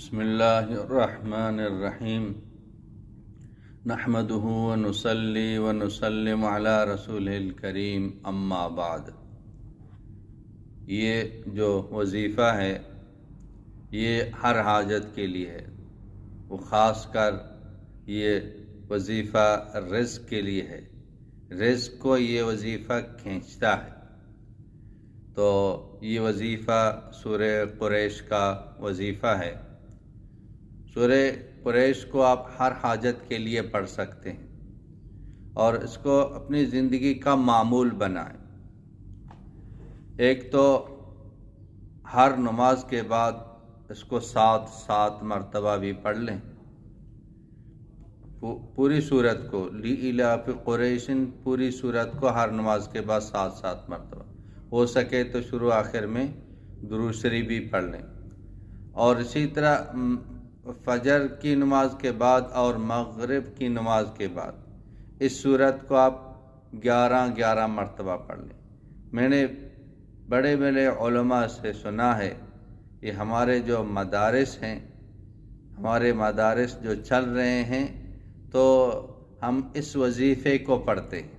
بسم اللہ الرحمن الرحیم نحمدہ ونصلی ونسلم علی رسول الکریم اما بعد۔ یہ جو وظیفہ ہے یہ ہر حاجت کے لیے ہے، وہ خاص کر یہ وظیفہ رزق کے لیے ہے۔ رزق کو یہ وظیفہ کھینچتا ہے۔ تو یہ وظیفہ سورہ قریش کا وظیفہ ہے۔ سورہ قریش کو آپ ہر حاجت کے لیے پڑھ سکتے ہیں اور اس کو اپنی زندگی کا معمول بنائیں۔ ایک تو ہر نماز کے بعد اس کو 7 مرتبہ بھی پڑھ لیں، پوری سورت کو لإلاف قریش، پوری سورت کو ہر نماز کے بعد 7 مرتبہ، ہو سکے تو شروع آخر میں درود شریف بھی پڑھ لیں۔ اور اسی طرح فجر کی نماز کے بعد اور مغرب کی نماز کے بعد اس سورت کو آپ 11 مرتبہ پڑھ لیں۔ میں نے بڑے بڑے علماء سے سنا ہے، یہ ہمارے جو مدارس ہیں، ہمارے مدارس جو چل رہے ہیں، تو ہم اس وظیفے کو پڑھتے ہیں،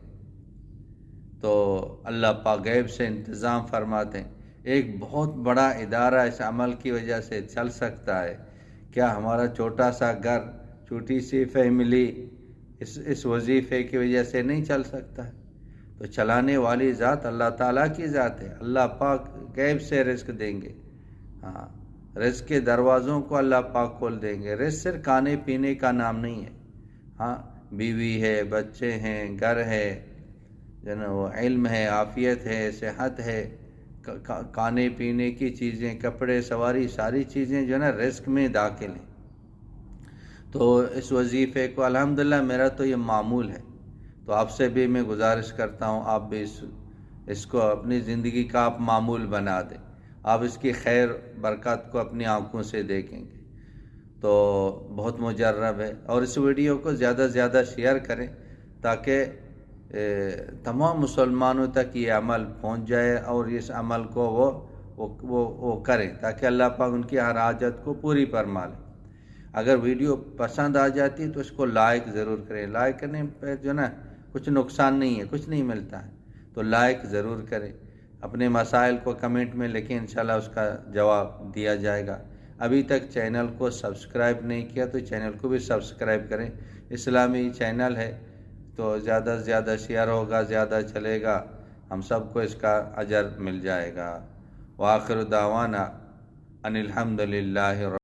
تو اللہ پاک غیب سے انتظام فرماتے ہیں۔ ایک بہت بڑا ادارہ اس عمل کی وجہ سے چل سکتا ہے۔ کیا ہمارا چھوٹا سا گھر، چھوٹی سی فیملی اس وظیفے کی وجہ سے نہیں چل سکتا ہے؟ تو چلانے والی ذات اللہ تعالیٰ کی ذات ہے۔ اللہ پاک غیب سے رزق دیں گے، ہاں، رزق کے دروازوں کو اللہ پاک کھول دیں گے۔ رزق صرف کھانے پینے کا نام نہیں ہے، ہاں، بیوی ہے، بچے ہیں، گھر ہے، جو نا وہ علم ہے، عافیت ہے، صحت ہے، کھانے پینے کی چیزیں، کپڑے، سواری، ساری چیزیں جو ہے نا رزق میں داخل ہیں۔ تو اس وظیفے کو الحمدللہ میرا تو یہ معمول ہے، تو آپ سے بھی میں گزارش کرتا ہوں آپ بھی اس کو اپنی زندگی کا آپ معمول بنا دیں۔ آپ اس کی خیر برکات کو اپنی آنکھوں سے دیکھیں گے تو بہت مجرب ہے۔ اور اس ویڈیو کو زیادہ سے زیادہ شیئر کریں تاکہ تمام مسلمانوں تک یہ عمل پہنچ جائے اور اس عمل کو وہ کریں تاکہ اللہ پاک ان کی ہر حاجت کو پوری فرما لے۔ اگر ویڈیو پسند آ جاتی ہے تو اس کو لائک ضرور کریں۔ لائک کرنے پہ جو نا کچھ نقصان نہیں ہے، کچھ نہیں ملتا ہے، تو لائک ضرور کریں۔ اپنے مسائل کو کمنٹ میں لکھیں، انشاءاللہ اس کا جواب دیا جائے گا۔ ابھی تک چینل کو سبسکرائب نہیں کیا تو چینل کو بھی سبسکرائب کریں۔ اسلامی چینل ہے تو زیادہ سے زیادہ شیئر ہوگا، زیادہ چلے گا، ہم سب کو اس کا اجر مل جائے گا۔ وآخر دعوانا ان الحمدللہ